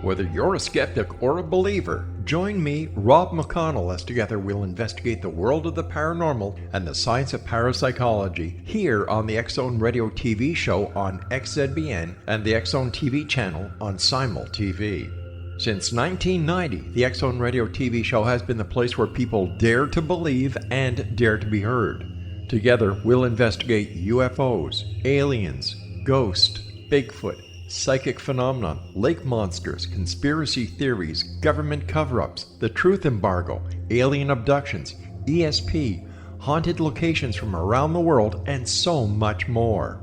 Whether you're a skeptic or a believer, join me, Rob McConnell, as together we'll investigate the world of the paranormal and the science of parapsychology here on the X-Zone Radio TV show on XZBN and the X-Zone TV channel on Simul TV. Since 1990, the X-Zone Radio TV show has been the place where people dare to believe and dare to be heard. Together, we'll investigate UFOs, aliens, ghosts, Bigfoot, psychic phenomenon, lake monsters, conspiracy theories, government cover-ups, the truth embargo, alien abductions, ESP, haunted locations from around the world, and so much more.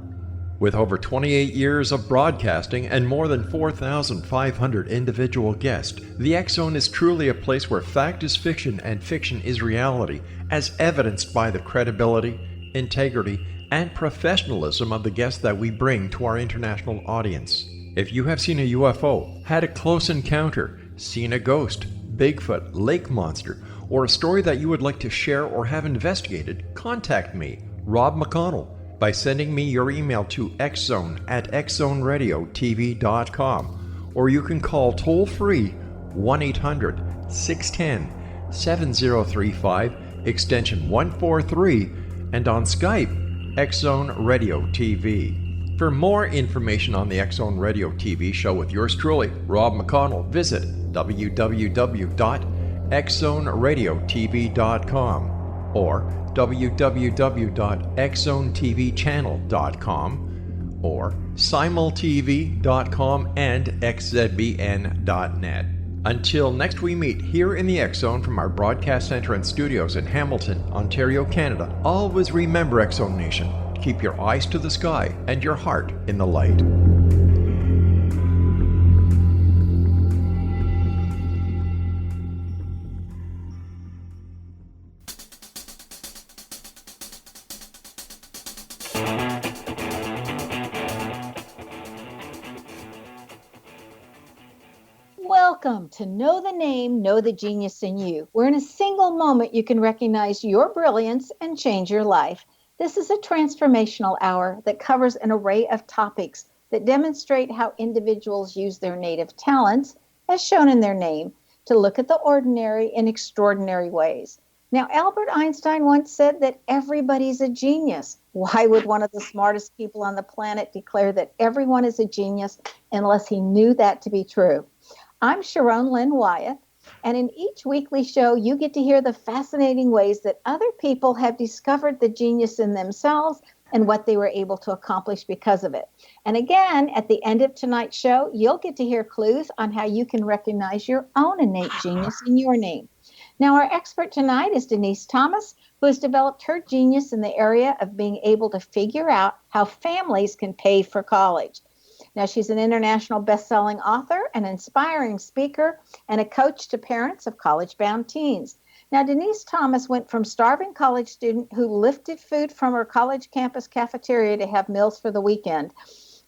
With over 28 years of broadcasting and more than 4,500 individual guests, the X-Zone is truly a place where fact is fiction and fiction is reality, as evidenced by the credibility, integrity, and professionalism of the guests that we bring to our international audience. If you have seen a UFO, had a close encounter, seen a ghost, Bigfoot, lake monster, or a story that you would like to share or have investigated, contact me, Rob McConnell, by sending me your email to xzone@xzoneradiotv.com, or you can call toll-free 1-800-610-7035, extension 143, and on Skype, X-Zone Radio TV. For more information on the X-Zone Radio TV show with yours truly, Rob McConnell, visit www.xzoneradiotv.com or www.xzonetvchannel.com or simultv.com and xzbn.net. Until next we meet here in the X-Zone from our broadcast center and studios in Hamilton, Ontario, Canada, always remember, X-Zone Nation, keep your eyes to the sky and your heart in the light. Welcome to Know the Name, Know the Genius in You, where in a single moment you can recognize your brilliance and change your life. This is a transformational hour that covers an array of topics that demonstrate how individuals use their native talents, as shown in their name, to look at the ordinary in extraordinary ways. Now, Albert Einstein once said that everybody's a genius. Why would one of the smartest people on the planet declare that everyone is a genius unless he knew that to be true? I'm Sharon Lynn Wyatt, and in each weekly show, you get to hear the fascinating ways that other people have discovered the genius in themselves and what they were able to accomplish because of it. And again, at the end of tonight's show, you'll get to hear clues on how you can recognize your own innate genius in your name. Now, our expert tonight is Denise Thomas, who has developed her genius in the area of being able to figure out how families can pay for college. Now, she's an international best-selling author, an inspiring speaker, and a coach to parents of college-bound teens. Now, Denise Thomas went from starving college student who lifted food from her college campus cafeteria to have meals for the weekend,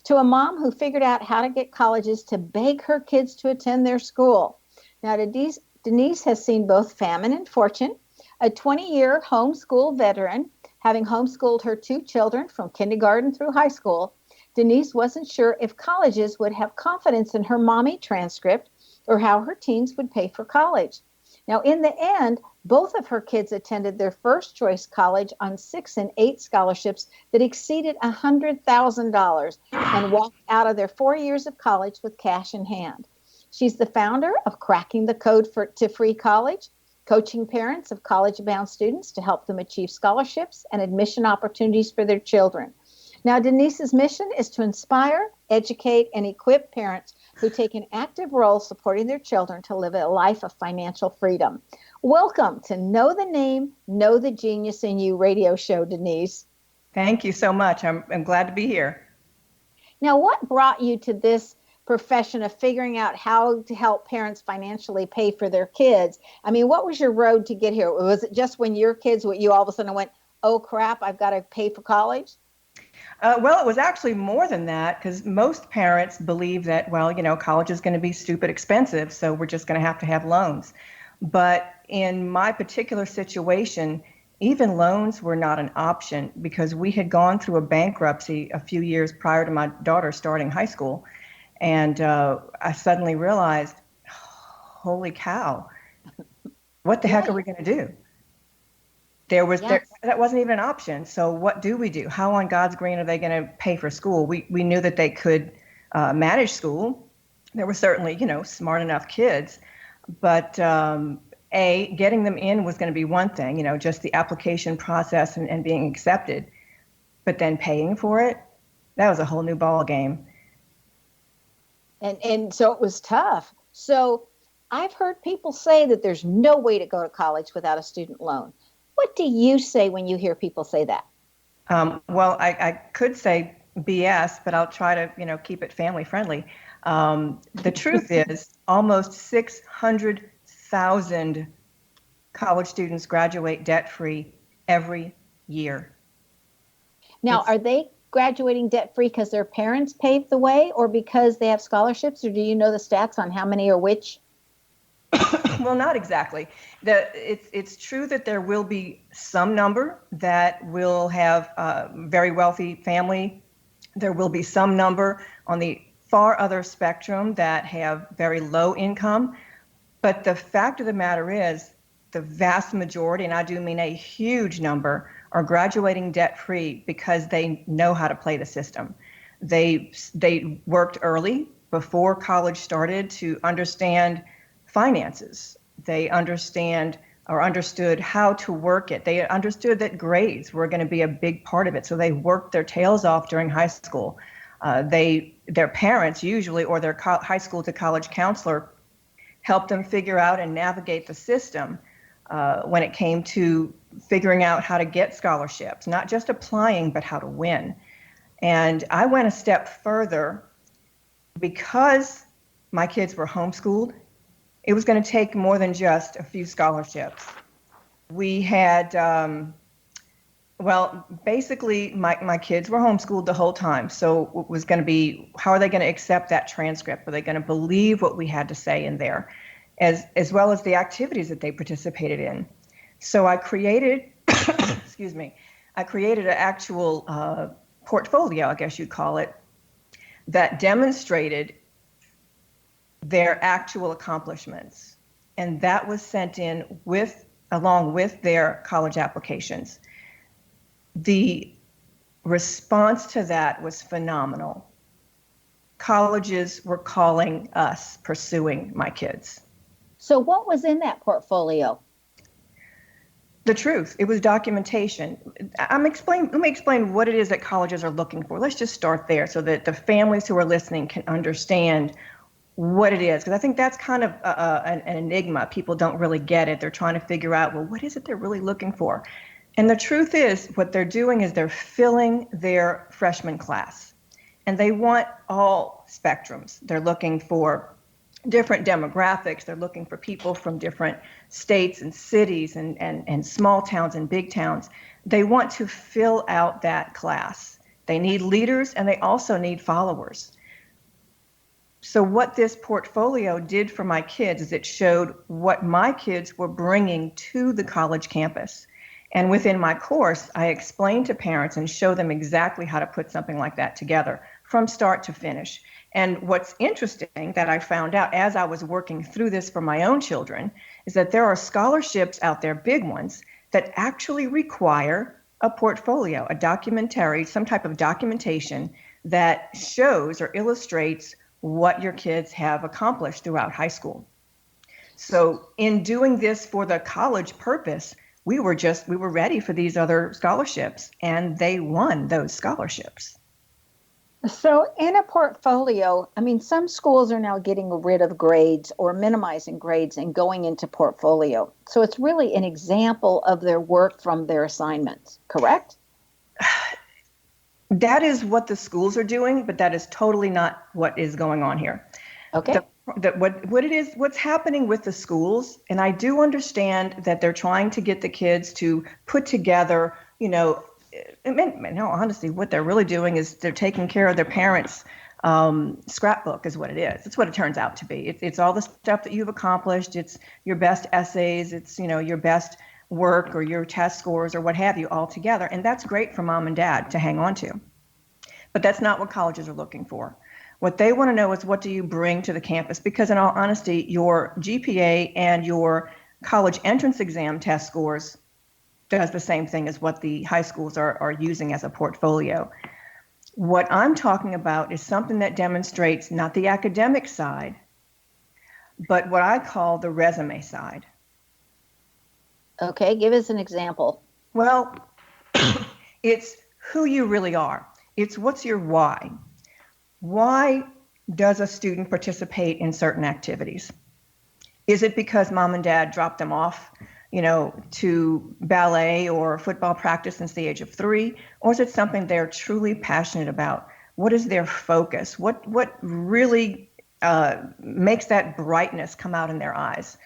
to a mom who figured out how to get colleges to beg her kids to attend their school. Now, Denise has seen both famine and fortune, a 20-year homeschool veteran, having homeschooled her two children from kindergarten through high school. Denise wasn't sure if colleges would have confidence in her mommy transcript or how her teens would pay for college. Now, in the end, both of her kids attended their first choice college on 6 and 8 scholarships that exceeded $100,000 and walked out of their 4 years of college with cash in hand. She's the founder of Cracking the Code to Free College, coaching parents of college-bound students to help them achieve scholarships and admission opportunities for their children. Now, Denise's mission is to inspire, educate, and equip parents who take an active role supporting their children to live a life of financial freedom. Welcome to Know the Name, Know the Genius in You radio show, Denise. Thank you so much. I'm glad to be here. Now, what brought you to this profession of figuring out how to help parents financially pay for their kids? I mean, what was your road to get here? Was it just when your kids, you all of a sudden went, oh, crap, I've got to pay for college? Well, it was actually more than that, because most parents believe that, college is going to be stupid expensive, so we're just going to have loans. But in my particular situation, even loans were not an option because we had gone through a bankruptcy a few years prior to my daughter starting high school. And I suddenly realized, holy cow, what the heck are we going to do? Yes. That wasn't even an option. So what do we do? How on God's green are they going to pay for school? We knew that they could manage school. There were certainly, smart enough kids, but getting them in was going to be one thing, just the application process and being accepted, but then paying for it, that was a whole new ball game. And so it was tough. So I've heard people say that there's no way to go to college without a student loan. What do you say when you hear people say that? Well, I could say BS, but I'll try to, keep it family friendly. The truth is, almost 600,000 college students graduate debt-free every year. Now, are they graduating debt free because their parents paved the way or because they have scholarships, or do you know the stats on how many are which? Well, not exactly. It's true that there will be some number that will have a very wealthy family. There will be some number on the far other spectrum that have very low income. But the fact of the matter is, the vast majority, and I do mean a huge number, are graduating debt-free because they know how to play the system. They worked early before college started to understand finances. They understood how to work it. They understood that grades were going to be a big part of it. So they worked their tails off during high school. Their parents usually, or their high school to college counselor, helped them figure out and navigate the system when it came to figuring out how to get scholarships, not just applying, but how to win. And I went a step further because my kids were homeschooled. It was going to take more than just a few scholarships. We had, basically my kids were homeschooled the whole time. So it was going to be, how are they going to accept that transcript? Are they going to believe what we had to say in there, as well as the activities that they participated in? So I created, excuse me, I created an actual portfolio, I guess you'd call it, that demonstrated their actual accomplishments. And that was sent in along with their college applications. The response to that was phenomenal. Colleges were calling us, pursuing my kids. So, what was in that portfolio? The truth. It was documentation. Let me explain what it is that colleges are looking for. Let's just start there so that the families who are listening can understand what it is, because I think that's kind of an enigma. People don't really get it. They're trying to figure out, well, what is it they're really looking for? And the truth is, what they're doing is they're filling their freshman class, and they want all spectrums. They're looking for different demographics. They're looking for people from different states and cities and small towns and big towns. They want to fill out that class. They need leaders, and they also need followers. So what this portfolio did for my kids is it showed what my kids were bringing to the college campus. And within my course, I explained to parents and show them exactly how to put something like that together from start to finish. And what's interesting that I found out as I was working through this for my own children is that there are scholarships out there, big ones, that actually require a portfolio, some type of documentation that shows or illustrates what your kids have accomplished throughout high school. So in doing this for the college purpose, we were ready for these other scholarships, and they won those scholarships. So in a portfolio, I mean, some schools are now getting rid of grades or minimizing grades and going into portfolio. So it's really an example of their work from their assignments, correct? That is what the schools are doing, but that is totally not what is going on here. Okay. What's happening with the schools, and I do understand that they're trying to get the kids to put together, in all honesty, what they're really doing is they're taking care of their parents' scrapbook is what it is. It's what it turns out to be. It's all the stuff that you've accomplished. It's your best essays. It's, your best work or your test scores or what have you all together. And that's great for mom and dad to hang on to. But that's not what colleges are looking for. What they want to know is, what do you bring to the campus? Because in all honesty, your GPA and your college entrance exam test scores does the same thing as what the high schools are using as a portfolio. What I'm talking about is something that demonstrates not the academic side, but what I call the resume side. Okay, give us an example. Well, it's who you really are. It's what's your why. Why does a student participate in certain activities? Is it because mom and dad dropped them off, to ballet or football practice since the age of 3? Or is it something they're truly passionate about? What is their focus? What really makes that brightness come out in their eyes?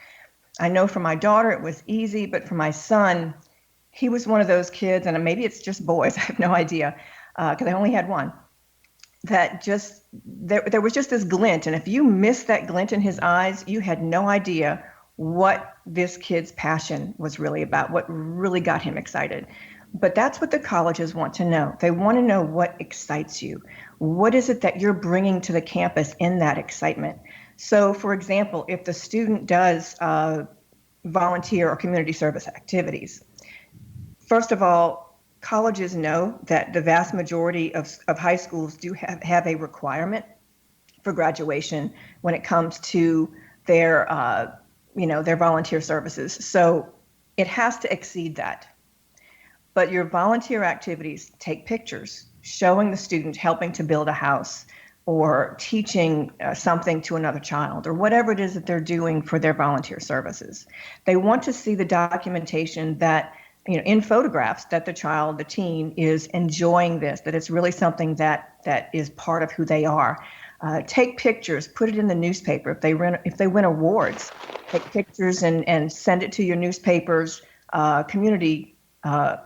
I know for my daughter it was easy, but for my son, he was one of those kids, and maybe it's just boys, I have no idea, because I only had one, that just, there was just this glint. And if you missed that glint in his eyes, you had no idea what this kid's passion was really about, what really got him excited. But that's what the colleges want to know. They want to know what excites you. What is it that you're bringing to the campus in that excitement? So, for example, if the student does volunteer or community service activities, first of all, colleges know that the vast majority of high schools do have a requirement for graduation when it comes to their volunteer services. So it has to exceed that. But your volunteer activities, take pictures, showing the student helping to build a house, or teaching something to another child, or whatever it is that they're doing for their volunteer services. They want to see the documentation that, in photographs, that the teen is enjoying this, that it's really something that is part of who they are. Take pictures, put it in the newspaper. If they win awards, take pictures and send it to your newspaper's community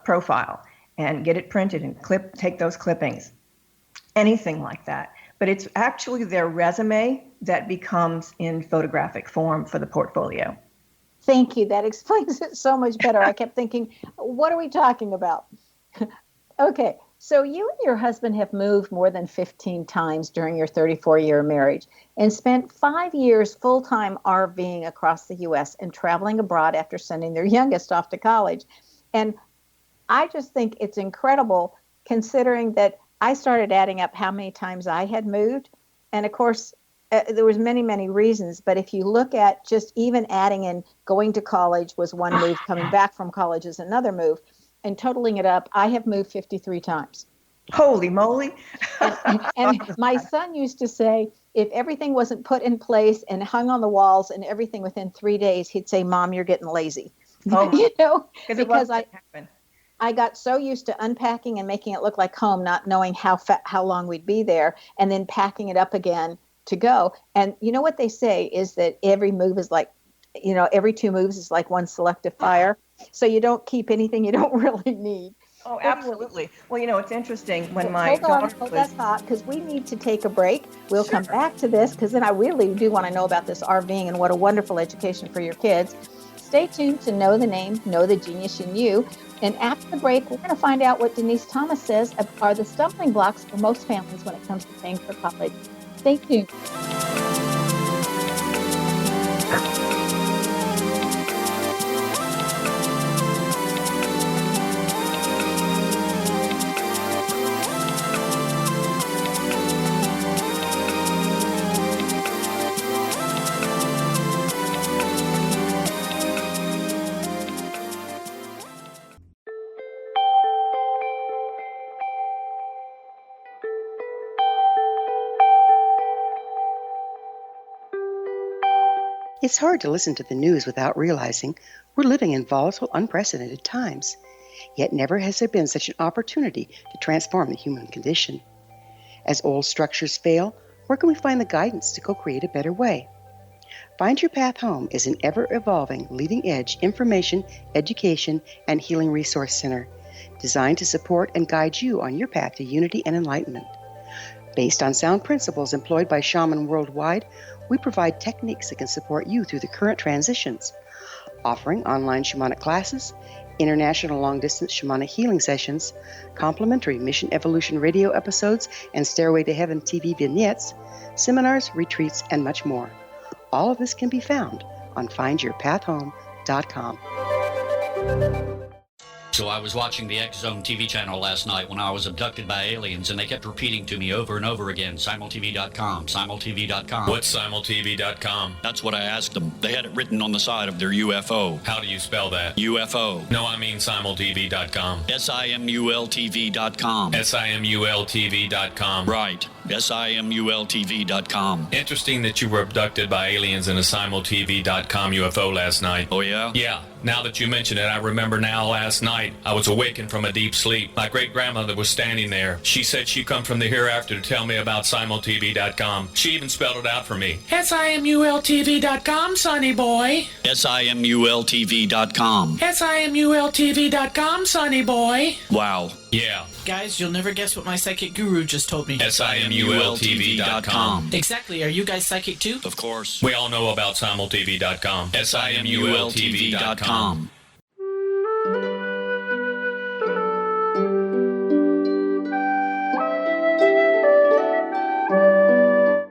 profile and get it printed and take those clippings. Anything like that. But it's actually their resume that becomes in photographic form for the portfolio. Thank you. That explains it so much better. I kept thinking, what are we talking about? Okay, so you and your husband have moved more than 15 times during your 34-year marriage and spent 5 years full-time RVing across the U.S. and traveling abroad after sending their youngest off to college. And I just think it's incredible, considering that I started adding up how many times I had moved. And of course, there was many, many reasons. But if you look at just even adding in going to college was one move, coming back from college is another move, and totaling it up, I have moved 53 times. Holy moly. And my son used to say, if everything wasn't put in place and hung on the walls and everything within 3 days, he'd say, Mom, you're getting lazy. Oh, because I got so used to unpacking and making it look like home, not knowing how long we'd be there, and then packing it up again to go. And you know what they say is that every move is like, every 2 moves is like one selective fire. So you don't keep anything you don't really need. Oh, absolutely. Well, it's interesting when my hold daughter that thought, because we need to take a break. We'll come back to this, because then I really do want to know about this RVing and what a wonderful education for your kids. Stay tuned to Know the Name, Know the Genius in You. And after the break, we're going to find out what Denise Thomas says are the stumbling blocks for most families when it comes to paying for college. Stay tuned. It's hard to listen to the news without realizing we're living in volatile, unprecedented times. Yet never has there been such an opportunity to transform the human condition. As old structures fail, where can we find the guidance to co-create a better way? Find Your Path Home is an ever-evolving, leading-edge information, education, and healing resource center designed to support and guide you on your path to unity and enlightenment. Based on sound principles employed by shamans worldwide, we provide techniques that can support you through the current transitions, offering online shamanic classes, international long-distance shamanic healing sessions, complimentary Mission Evolution radio episodes and Stairway to Heaven TV vignettes, seminars, retreats, and much more. All of this can be found on findyourpathhome.com. So I was watching the X Zone TV channel last night when I was abducted by aliens, and they kept repeating to me over and over again, simultv.com, simultv.com. What's simultv.com? That's what I asked them. They had it written on the side of their UFO. How do you spell that? UFO. No, I mean simultv.com. simultv.com. simultv.com. Right. simultv.com. Interesting that you were abducted by aliens in a simultv.com UFO last night. Oh, yeah? Yeah. Now that you mention it, I remember now last night I was awakened from a deep sleep. My great-grandmother was standing there. She said she'd come from the hereafter to tell me about simultv.com. She even spelled it out for me. simultv.com, sonny boy. simultv.com. simultv.com, sonny boy. Wow. Yeah. Guys, you'll never guess what my psychic guru just told me. simultv.com. Exactly. Are you guys psychic too? Of course. We all know about simultv.com. simultv.com.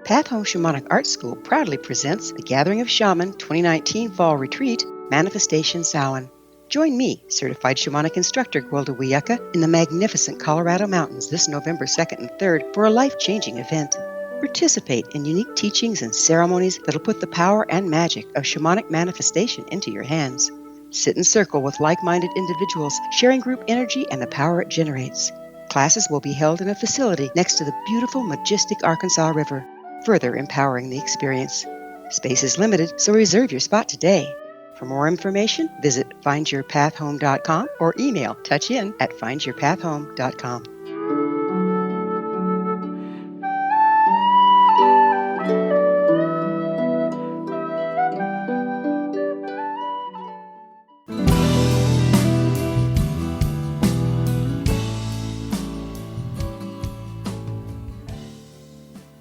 Path Home Shamanic Art School proudly presents the Gathering of Shaman 2019 Fall Retreat, Manifestation Samhain. Join me, certified shamanic instructor Gwilda Wiyaka, in the magnificent Colorado Mountains this November 2nd and 3rd for a life-changing event. Participate in unique teachings and ceremonies that'll put the power and magic of shamanic manifestation into your hands. Sit in circle with like-minded individuals, sharing group energy and the power it generates. Classes will be held in a facility next to the beautiful, majestic Arkansas River, further empowering the experience. Space is limited, so reserve your spot today. For more information, visit findyourpathhome.com or email touchin@findyourpathhome.com.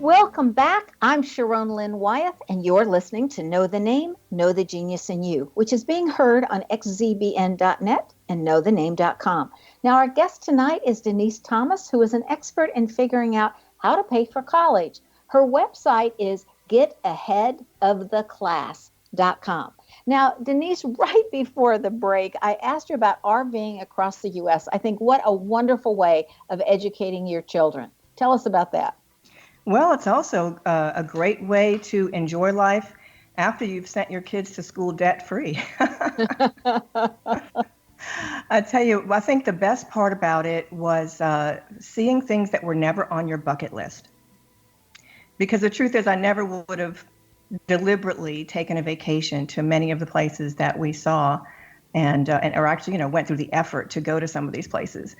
Welcome back. I'm Sharon Lynn Wyeth, and you're listening to Know the Name, Know the Genius in You, which is being heard on xzbn.net and knowthename.com. Now, our guest tonight is Denise Thomas, who is an expert in figuring out how to pay for college. Her website is getaheadoftheclass.com. Now, Denise, right before the break, I asked you about RVing across the U.S. I think what a wonderful way of educating your children. Tell us about that. Well, it's also a great way to enjoy life after you've sent your kids to school debt-free. I tell you, I think the best part about it was seeing things that were never on your bucket list. Because the truth is, I never would have deliberately taken a vacation to many of the places that we saw, or actually, went through the effort to go to some of these places.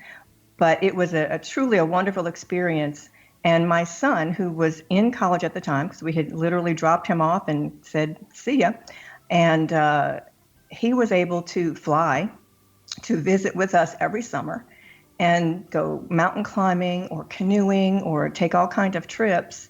But it was truly a wonderful experience. And my son, who was in college at the time, because we had literally dropped him off and said, see ya, and he was able to fly to visit with us every summer and go mountain climbing or canoeing or take all kinds of trips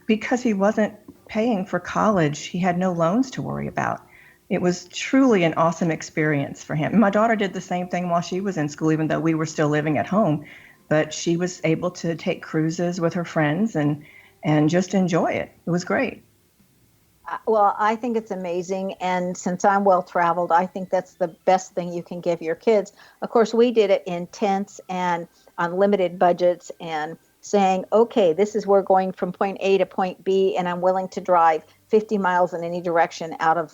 because he wasn't paying for college. He had no loans to worry about. It was truly an awesome experience for him. My daughter did the same thing while she was in school, even though we were still living at home. But she was able to take cruises with her friends and just enjoy it. It was great. Well, I think it's amazing. And since I'm well-traveled, I think that's the best thing you can give your kids. Of course, we did it in tents and on limited budgets and saying, okay, this is we're going from point A to point B, and I'm willing to drive 50 miles in any direction out,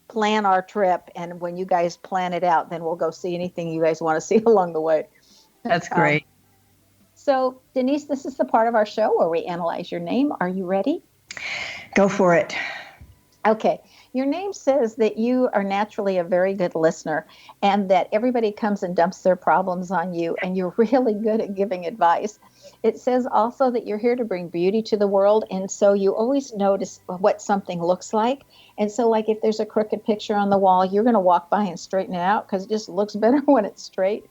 plan our trip. And when you guys plan it out, then we'll go see anything you guys want to see along the way. That's great. So, Denise, this is the part of our show where we analyze your name. Are you ready? Go for it. Okay. Your name says that you are naturally a very good listener and that everybody comes and dumps their problems on you, and you're really good at giving advice. It says also that you're here to bring beauty to the world, and so you always notice what something looks like. And so, like, if there's a crooked picture on the wall, you're going to walk by and straighten it out because it just looks better when it's straight.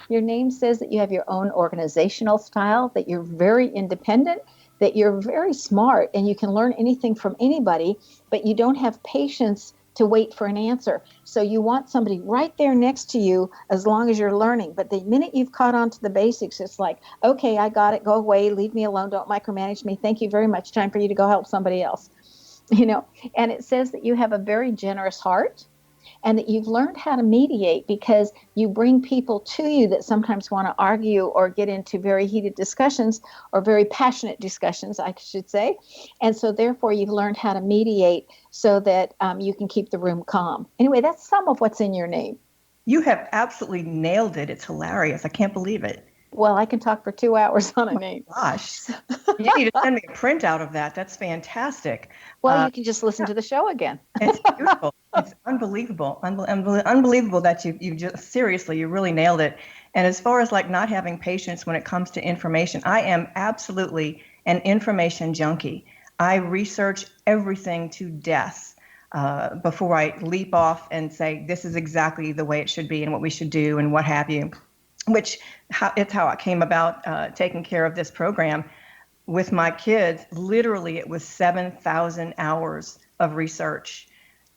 Your name says that you have your own organizational style, that you're very independent, that you're very smart, and you can learn anything from anybody, but you don't have patience to wait for an answer. So you want somebody right there next to you as long as you're learning. But the minute you've caught on to the basics, it's like, okay, I got it. Go away. Leave me alone. Don't micromanage me. Thank you very much. Time for you to go help somebody else. And it says that you have a very generous heart and that you've learned how to mediate because you bring people to you that sometimes want to argue or get into very heated discussions or very passionate discussions, I should say. And so therefore you've learned how to mediate so that you can keep the room calm. Anyway, that's some of what's in your name. You have absolutely nailed it. It's hilarious. I can't believe it. Well, I can talk for 2 hours on a name. Gosh, you need to send me a printout of that. That's fantastic. Well, you can just listen to the show again. It's beautiful. It's unbelievable. Unbelievable that you just, seriously, you really nailed it. And as far as like not having patience when it comes to information, I am absolutely an information junkie. I research everything to death before I leap off and say, this is exactly the way it should be and what we should do and what have you. It's how I came about taking care of this program with my kids. Literally, it was 7,000 hours of research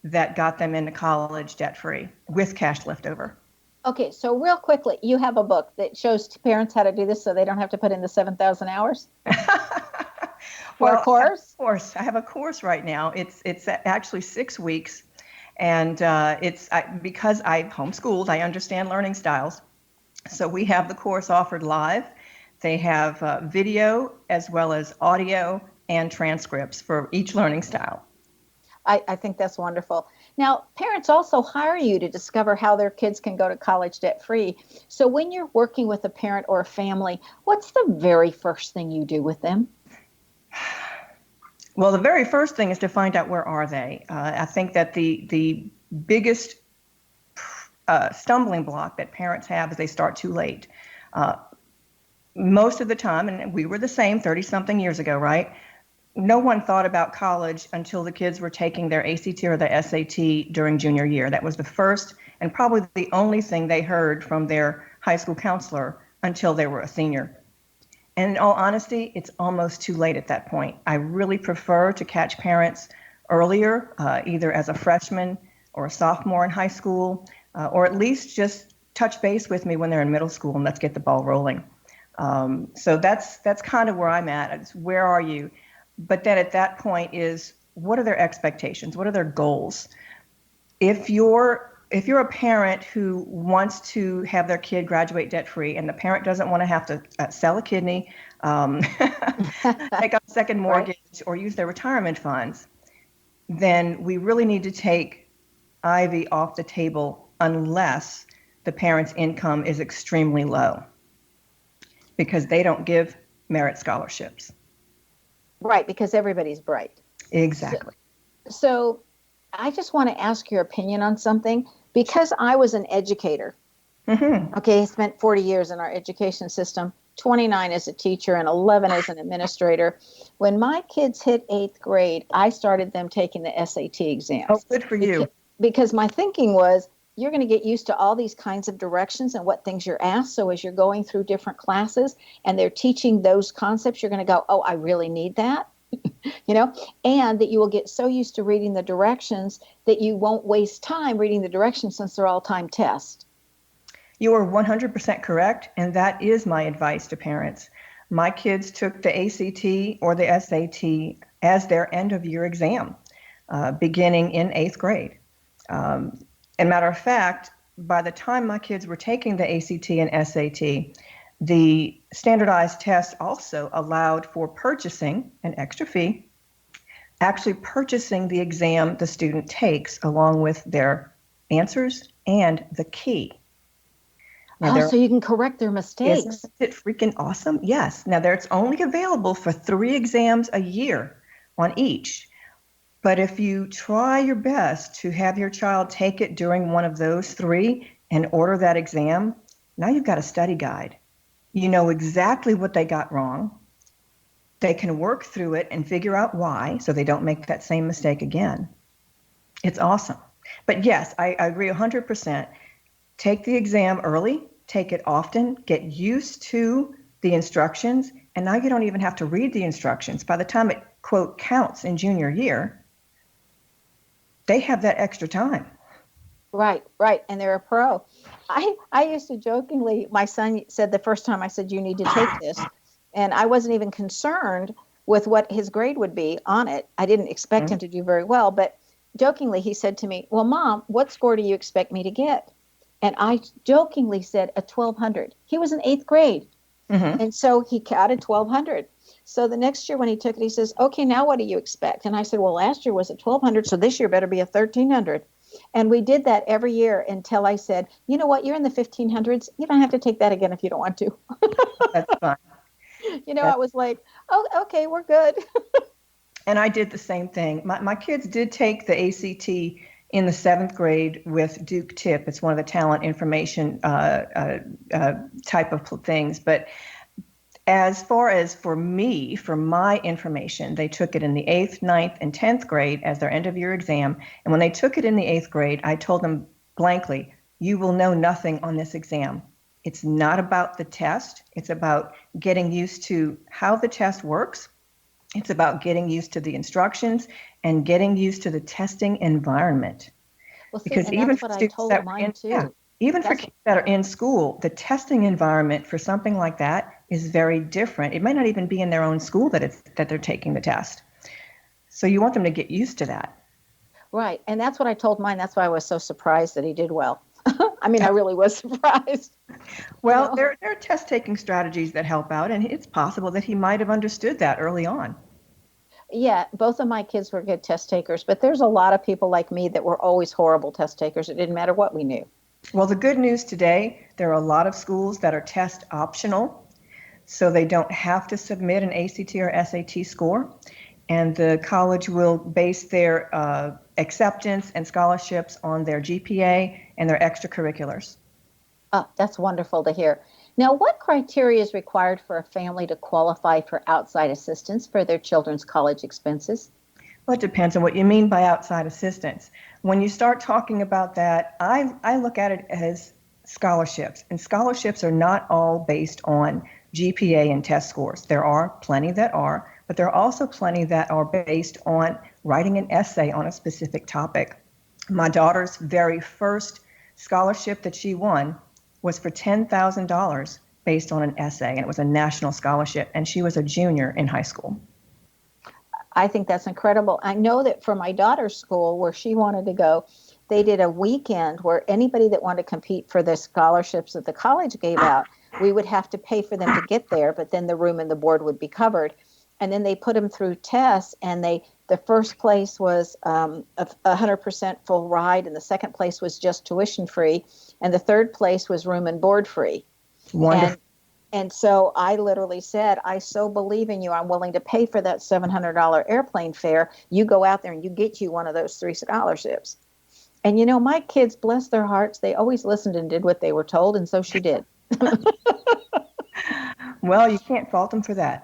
that got them into college debt-free with cash left over. Okay, so real quickly, you have a book that shows parents how to do this so they don't have to put in the 7,000 hours? Well, a course? I have a course right now. It's actually 6 weeks, and because I've homeschooled, I understand learning styles. So we have the course offered live. They have video as well as audio and transcripts for each learning style. I think that's wonderful. Now, parents also hire you to discover how their kids can go to college debt-free. So when you're working with a parent or a family, what's the very first thing you do with them? Well, the very first thing is to find out where are they. I think that the biggest stumbling block that parents have is they start too late. Most of the time, and we were the same 30-something years ago, right? No one thought about college until the kids were taking their ACT or their SAT during junior year. That was the first and probably the only thing they heard from their high school counselor until they were a senior. And in all honesty, it's almost too late at that point. I really prefer to catch parents earlier, either as a freshman or a sophomore in high school, or at least just touch base with me when they're in middle school and let's get the ball rolling. So that's kind of where I'm at. It's where are you? But then at that point is, what are their expectations? What are their goals? If you're a parent who wants to have their kid graduate debt-free and the parent doesn't want to have to sell a kidney, take out a second mortgage, right, or use their retirement funds, then we really need to take Ivy off the table unless the parent's income is extremely low, because they don't give merit scholarships. Right, because everybody's bright. Exactly. So I just want to ask your opinion on something. Because I was an educator, okay, I spent 40 years in our education system, 29 as a teacher and 11 as an administrator. When my kids hit 8th grade, I started them taking the SAT exams. Oh, good for you. Because my thinking was, you're going to get used to all these kinds of directions and what things you're asked. So as you're going through different classes and they're teaching those concepts, you're going to go, oh, I really need that. And that you will get so used to reading the directions that you won't waste time reading the directions since they're all time tests. You are 100% correct. And that is my advice to parents. My kids took the ACT or the SAT as their end of year exam, beginning in 8th grade. And matter of fact, by the time my kids were taking the ACT and SAT, the standardized test also allowed for purchasing an extra fee, actually purchasing the exam the student takes along with their answers and the key. Now, so you can correct their mistakes. Isn't it freaking awesome? Yes. Now, it's only available for 3 exams a year on each. But if you try your best to have your child take it during one of those 3 and order that exam, now you've got a study guide. You know exactly what they got wrong. They can work through it and figure out why so they don't make that same mistake again. It's awesome. But yes, I agree 100%. Take the exam early, take it often, get used to the instructions, and now you don't even have to read the instructions. By the time it, quote, counts in junior year, they have that extra time. Right, right. And they're a pro. I used to jokingly, my son said the first time I said, you need to take this. And I wasn't even concerned with what his grade would be on it. I didn't expect him to do very well. But jokingly, he said to me, well, Mom, what score do you expect me to get? And I jokingly said a 1200. He was in 8th grade. And so he counted 1200. So the next year when he took it, he says, okay, now what do you expect? And I said, well, last year was a 1200. So this year better be a 1300. And we did that every year until I said, you know what, you're in the 1500s. You don't have to take that again if you don't want to. That's fine. I was like, oh, okay, we're good. And I did the same thing. My kids did take the ACT in the 7th grade with Duke Tip. It's one of the talent information type of things. But as far as for me, for my information, they took it in the 8th, 9th, and 10th grade as their end of year exam. And when they took it in the 8th grade, I told them blankly, you will know nothing on this exam. It's not about the test. It's about getting used to how the test works. It's about getting used to the instructions and getting used to the testing environment. Well, see, because and even that's for what I students told that were mine in, too. even for kids that are in school, the testing environment for something like that is very different. It might not even be in their own school that they're taking the test. So you want them to get used to that. Right. And that's what I told mine. That's why I was so surprised that he did well. I mean, I really was surprised. Well, there are test-taking strategies that help out, and it's possible that he might have understood that early on. Yeah, both of my kids were good test takers, but there's a lot of people like me that were always horrible test takers. It didn't matter what we knew. Well, the good news today, there are a lot of schools that are test optional, so they don't have to submit an ACT or SAT score, and the college will base their acceptance and scholarships on their GPA and their extracurriculars. Oh, that's wonderful to hear. Now, what criteria is required for a family to qualify for outside assistance for their children's college expenses? Well, it depends on what you mean by outside assistance. When you start talking about that, I look at it as scholarships, and scholarships are not all based on GPA and test scores. There are plenty that are, but there are also plenty that are based on writing an essay on a specific topic. My daughter's very first scholarship that she won was for $10,000 based on an essay, and it was a national scholarship, and she was a junior in high school. I think that's incredible. I know that for my daughter's school, where she wanted to go, they did a weekend where anybody that wanted to compete for the scholarships that the college gave out, we would have to pay for them to get there, but then the room and the board would be covered. And then they put them through tests, and the first place was a 100% full ride, and the second place was just tuition free, and the third place was room and board free. Wonderful. And so I literally said, I so believe in you. I'm willing to pay for that $700 airplane fare. You go out there and you get you one of those 3 scholarships. And, my kids, bless their hearts, they always listened and did what they were told, and so she did. Well, you can't fault them for that.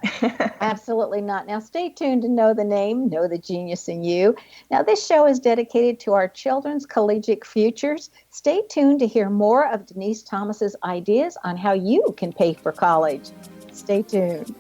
Absolutely not. Now, stay tuned to Know the Name, Know the Genius in You. Now, this show is dedicated to our children's collegiate futures. Stay tuned to hear more of Denise Thomas's ideas on how you can pay for college. Stay tuned.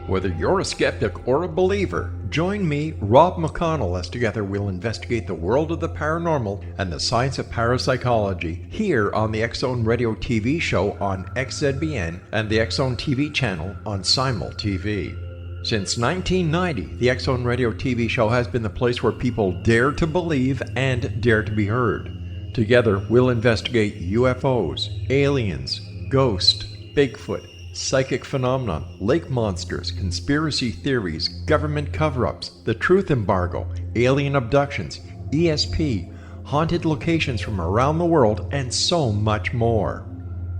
Whether you're a skeptic or a believer, join me, Rob McConnell, as together we'll investigate the world of the paranormal and the science of parapsychology here on the X-Zone Radio TV show on XZBN and the X-Zone TV channel on Simul TV. Since 1990, the X-Zone Radio TV show has been the place where people dare to believe and dare to be heard. Together, we'll investigate UFOs, aliens, ghosts, Bigfoot, psychic phenomenon, lake monsters, conspiracy theories, government cover-ups, the truth embargo, alien abductions, ESP, haunted locations from around the world, and so much more.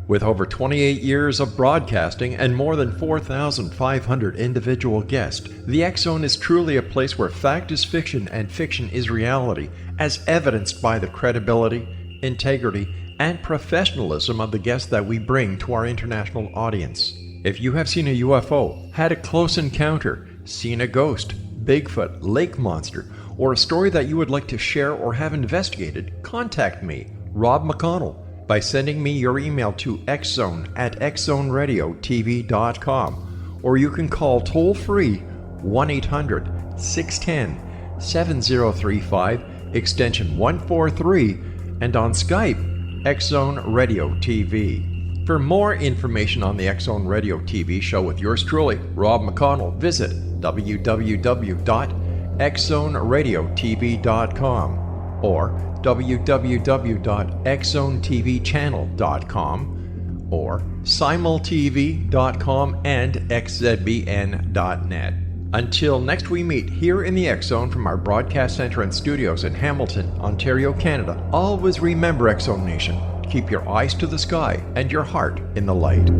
With over 28 years of broadcasting and more than 4,500 individual guests, the X Zone is truly a place where fact is fiction and fiction is reality, as evidenced by the credibility, integrity, and professionalism of the guests that we bring to our international audience. If you have seen a UFO, had a close encounter, seen a ghost, Bigfoot, lake monster, or a story that you would like to share or have investigated, contact me, Rob McConnell, by sending me your email to xzone@xzoneradiotv.com, or you can call toll-free 1-800-610-7035, extension 143, and on Skype, X Zone Radio TV. For more information on the X Zone Radio TV show with yours truly, Rob McConnell, visit www.xzoneradiotv.com or www.xzonetvchannel.com or simultv.com and xzbn.net. Until next we meet here in the X Zone from our broadcast center and studios in Hamilton, Ontario, Canada, always remember, X Zone Nation, keep your eyes to the sky and your heart in the light.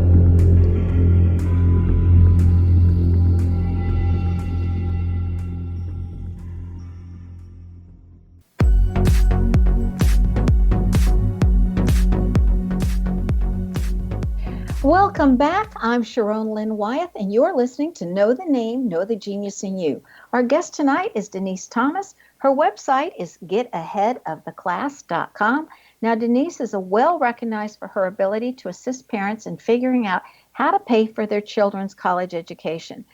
Welcome back. I'm Sharon Lynn Wyeth, and you're listening to Know the Name, Know the Genius in You. Our guest tonight is Denise Thomas. Her website is getaheadoftheclass.com. Now, Denise is well recognized for her ability to assist parents in figuring out how to pay for their children's college education.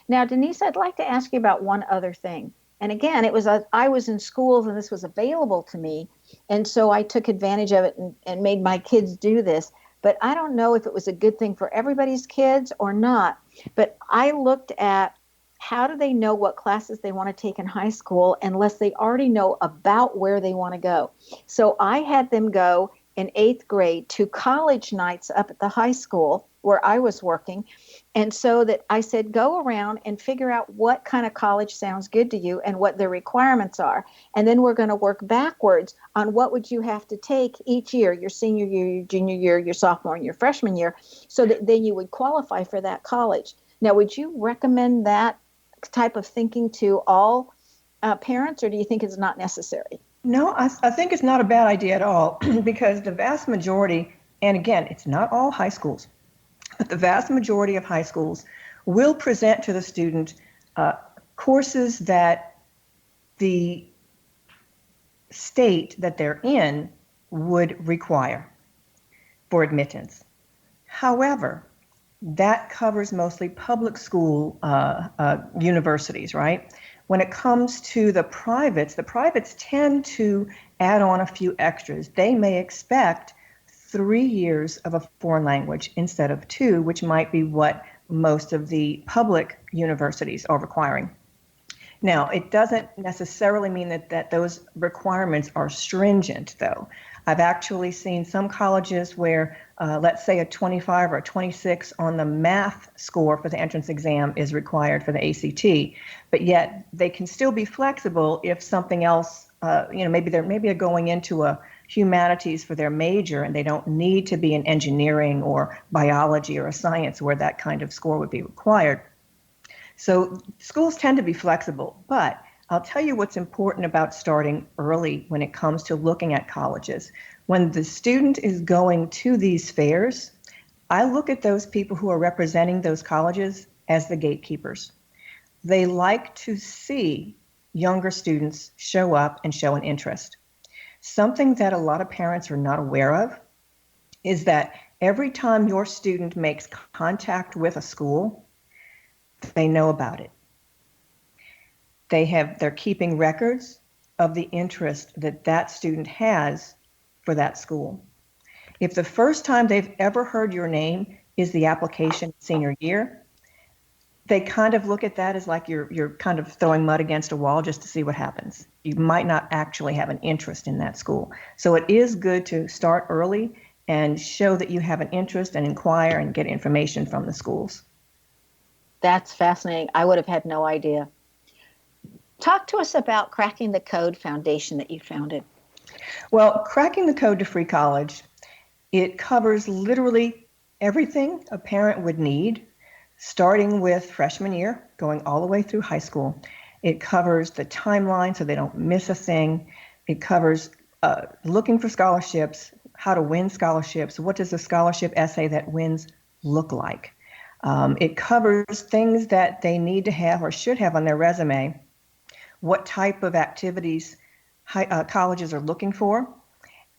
Now, Denise, I'd like to ask you about one other thing. And again, I was in schools and this was available to me, and so I took advantage of it and made my kids do this. But I don't know if it was a good thing for everybody's kids or not. But I looked at how do they know what classes they want to take in high school unless they already know about where they want to go. So I had them go in 8th grade to college nights up at the high school where I was working. And so that I said, go around and figure out what kind of college sounds good to you and what the requirements are. And then we're going to work backwards on what would you have to take each year, your senior year, your junior year, your sophomore, and your freshman year, so that then you would qualify for that college. Now, would you recommend that type of thinking to all parents, or do you think it's not necessary? No, I think it's not a bad idea at all because the vast majority, and again, it's not all high schools, but the vast majority of high schools will present to the student courses that the state that they're in would require for admittance. However, that covers mostly public school universities, right? When it comes to the privates tend to add on a few extras. They may expect 3 years of a foreign language instead of 2, which might be what most of the public universities are requiring. Now, it doesn't necessarily mean that those requirements are stringent, though. I've actually seen some colleges where, let's say, a 25 or a 26 on the math score for the entrance exam is required for the ACT, but yet they can still be flexible if something else, maybe they're going into a humanities for their major and they don't need to be in engineering or biology or a science where that kind of score would be required. So schools tend to be flexible, but I'll tell you what's important about starting early when it comes to looking at colleges. When the student is going to these fairs, I look at those people who are representing those colleges as the gatekeepers. They like to see younger students show up and show an interest. Something that a lot of parents are not aware of is that every time your student makes contact with a school, they know about it. They're keeping records of the interest that student has for that school. If the first time they've ever heard your name is the application senior year, they kind of look at that as like you're kind of throwing mud against a wall just to see what happens. You might not actually have an interest in that school. So it is good to start early and show that you have an interest and inquire and get information from the schools. That's fascinating. I would have had no idea. Talk to us about Cracking the Code Foundation that you founded. Well, cracking the code to free college, it covers literally everything a parent would need, starting with freshman year, going all the way through high school. It covers the timeline so they don't miss a thing. It covers looking for scholarships, how to win scholarships, what does a scholarship essay that wins look like. It covers things that they need to have or should have on their resume, what type of activities colleges are looking for,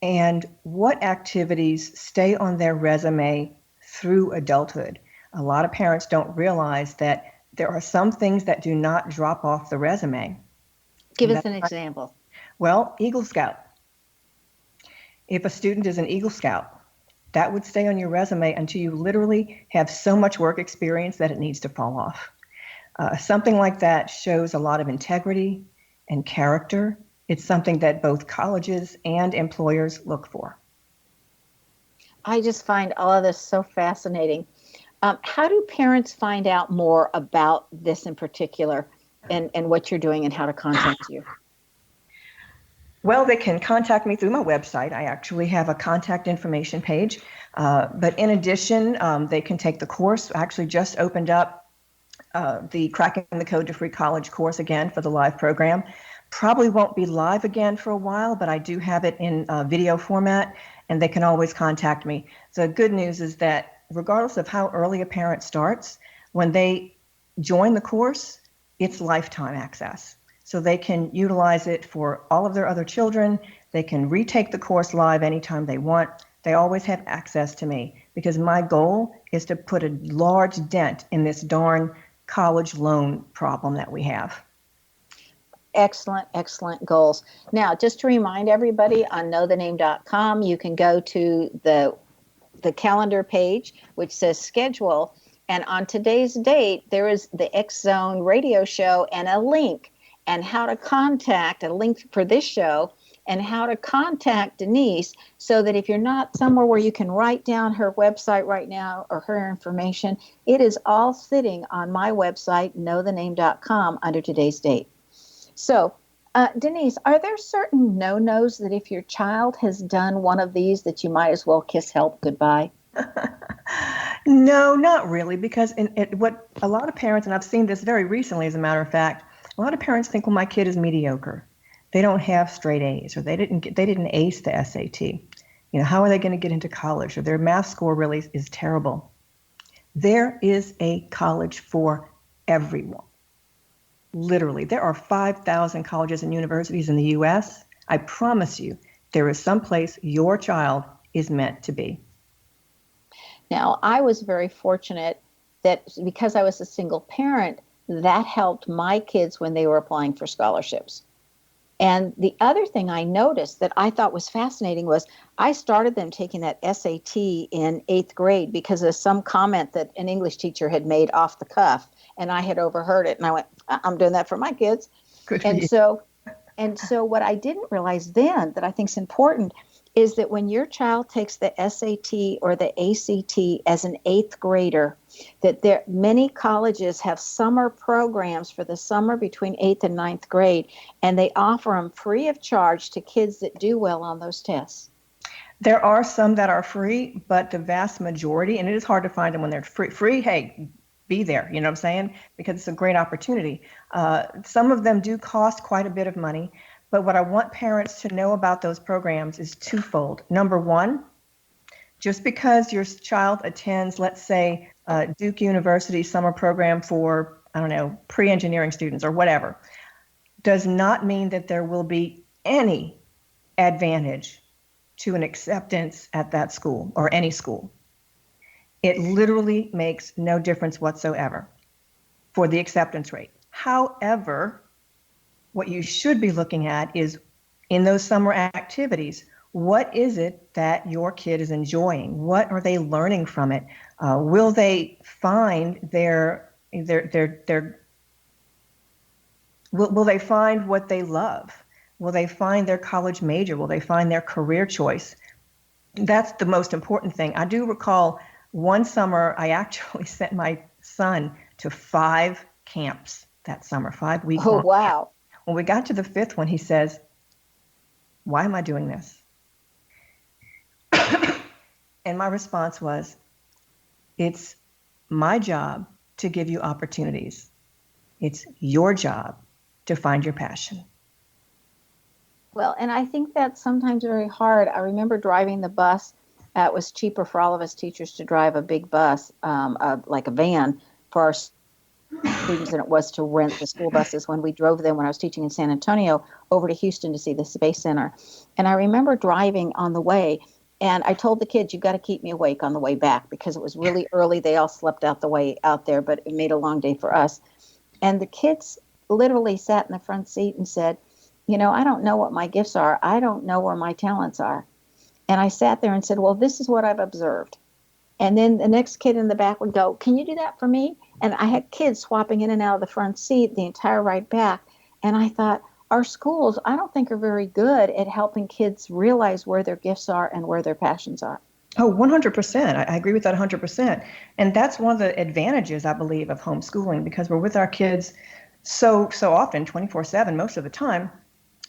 and what activities stay on their resume through adulthood. A lot of parents don't realize that there are some things that do not drop off the resume. Give us an example. Well, Eagle Scout. If a student is an Eagle Scout, that would stay on your resume until you literally have so much work experience that it needs to fall off. Something like that shows a lot of integrity and character. It's something that both colleges and employers look for. I just find all of this so fascinating. How do parents find out more about this in particular and what you're doing and how to contact you? Well, they can contact me through my website. I actually have a contact information page. But in addition, they can take the course. I actually just opened up the Cracking the Code to Free College course again for the live program. Probably won't be live again for a while, but I do have it in video format, and they can always contact me. The good news is that regardless of how early a parent starts, when they join the course, it's lifetime access. So they can utilize it for all of their other children. They can retake the course live anytime they want. They always have access to me because my goal is to put a large dent in this darn college loan problem that we have. Excellent, excellent goals. Now, just to remind everybody, on knowthename.com, you can go to the calendar page, which says schedule. And on today's date, there is the X Zone radio show and a link and how to contact, a link for this show and how to contact Denise so that if you're not somewhere where you can write down her website right now or her information, it is all sitting on my website, knowthename.com, under today's date. So, Denise, are there certain no-nos that if your child has done one of these that you might as well kiss help goodbye? No, not really, because what a lot of parents, and I've seen this very recently, as a matter of fact, a lot of parents think, well, my kid is mediocre. They don't have straight A's, or they didn't ace the SAT. You know, how are they going to get into college? Or their math score really is terrible. There is a college for everyone. Literally, there are 5,000 colleges and universities in the U.S. I promise you, there is some place your child is meant to be. Now, I was very fortunate that because I was a single parent, that helped my kids when they were applying for scholarships. And the other thing I noticed that I thought was fascinating was I started them taking that SAT in 8th grade because of some comment that an English teacher had made off the cuff, and I had overheard it. And I went, I'm doing that for my kids. Good and so what I didn't realize then that I think is important is that when your child takes the SAT or the ACT as an 8th grader, that many colleges have summer programs for the summer between 8th and 9th grade, and they offer them free of charge to kids that do well on those tests. There are some that are free, but the vast majority, and it is hard to find them when they're free, hey, be there, you know what I'm saying? Because it's a great opportunity. Some of them do cost quite a bit of money. But what I want parents to know about those programs is twofold. Number one, just because your child attends, let's say, Duke University summer program for, I don't know, pre-engineering students or whatever, does not mean that there will be any advantage to an acceptance at that school or any school. It literally makes no difference whatsoever for the acceptance rate. However, what you should be looking at is in those summer activities, what is it that your kid is enjoying? What are they learning from it? Will they find will they find what they love? Will they find their college major? Will they find their career choice? That's the most important thing. I do recall one summer I actually sent my son to 5 camps that summer, 5 week. Oh, wow. When we got to the 5th one, he says, Why am I doing this? And my response was, it's my job to give you opportunities. It's your job to find your passion. Well, and I think that's sometimes very hard. I remember driving the bus. It was cheaper for all of us teachers to drive a big bus, like a van, for our students than it was to rent the school buses when we drove them when I was teaching in San Antonio over to Houston to see the Space Center. And I remember driving on the way, and I told the kids, you've got to keep me awake on the way back because it was really early. They all slept out the way out there, but it made a long day for us. And the kids literally sat in the front seat and said, I don't know what my gifts are. I don't know where my talents are. And I sat there and said, well, this is what I've observed. And then the next kid in the back would go, can you do that for me? And I had kids swapping in and out of the front seat the entire ride back. And I thought, our schools, I don't think are very good at helping kids realize where their gifts are and where their passions are. Oh, 100%. I agree with that 100%. And that's one of the advantages, I believe, of homeschooling, because we're with our kids so often, 24/7, most of the time,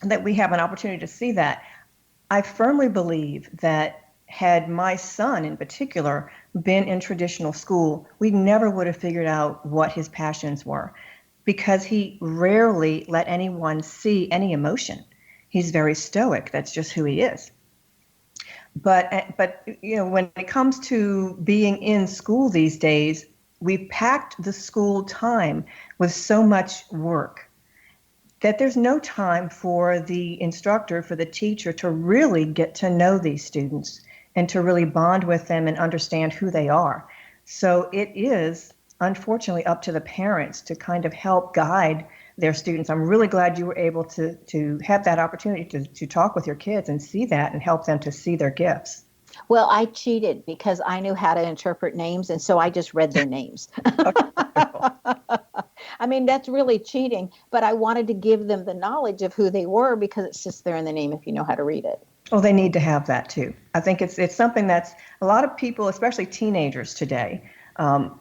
that we have an opportunity to see that. I firmly believe that had my son in particular been in traditional school, we never would have figured out what his passions were, because he rarely let anyone see any emotion. He's very stoic. That's just who he is. But when it comes to being in school these days, we've packed the school time with so much work that there's no time for the instructor, for the teacher to really get to know these students and to really bond with them and understand who they are. So it is, unfortunately, up to the parents to kind of help guide their students. I'm really glad you were able to have that opportunity to talk with your kids and see that and help them to see their gifts. Well, I cheated because I knew how to interpret names, and so I just read their names. I mean, that's really cheating, but I wanted to give them the knowledge of who they were because it's just there in the name if you know how to read it. Well, they need to have that too. I think it's something that's a lot of people, especially teenagers today,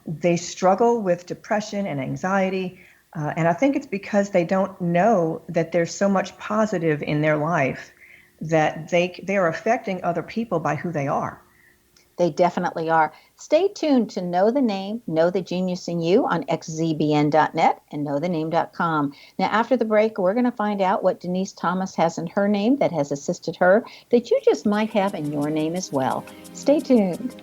they struggle with depression and anxiety. And I think it's because they don't know that there's so much positive in their life that they are affecting other people by who they are. They definitely are. Stay tuned to Know the Name, Know the Genius in You on xzbn.net and knowthename.com. Now, after the break, we're going to find out what Denise Thomas has in her name that has assisted her that you just might have in your name as well. Stay tuned.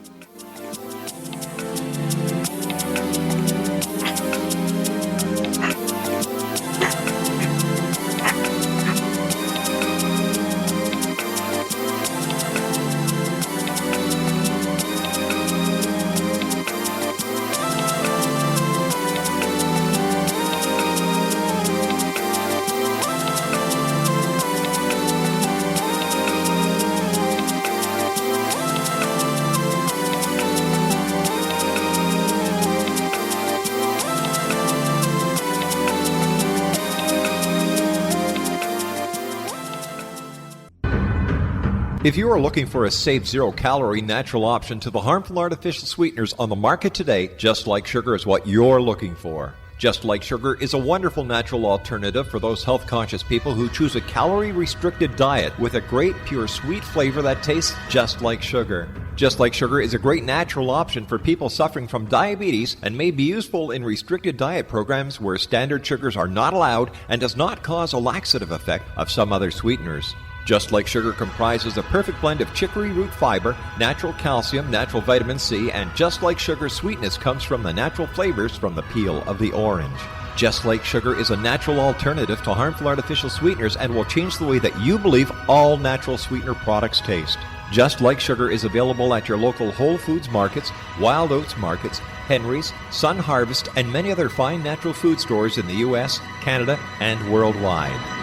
If you are looking for a safe, zero-calorie natural option to the harmful artificial sweeteners on the market today, Just Like Sugar is what you're looking for. Just Like Sugar is a wonderful natural alternative for those health-conscious people who choose a calorie-restricted diet with a great, pure, sweet flavor that tastes just like sugar. Just Like Sugar is a great natural option for people suffering from diabetes and may be useful in restricted diet programs where standard sugars are not allowed and does not cause a laxative effect of some other sweeteners. Just Like Sugar comprises a perfect blend of chicory root fiber, natural calcium, natural vitamin C, and Just Like Sugar's sweetness comes from the natural flavors from the peel of the orange. Just Like Sugar is a natural alternative to harmful artificial sweeteners and will change the way that you believe all natural sweetener products taste. Just Like Sugar is available at your local Whole Foods markets, Wild Oats markets, Henry's, Sun Harvest, and many other fine natural food stores in the U.S., Canada, and worldwide.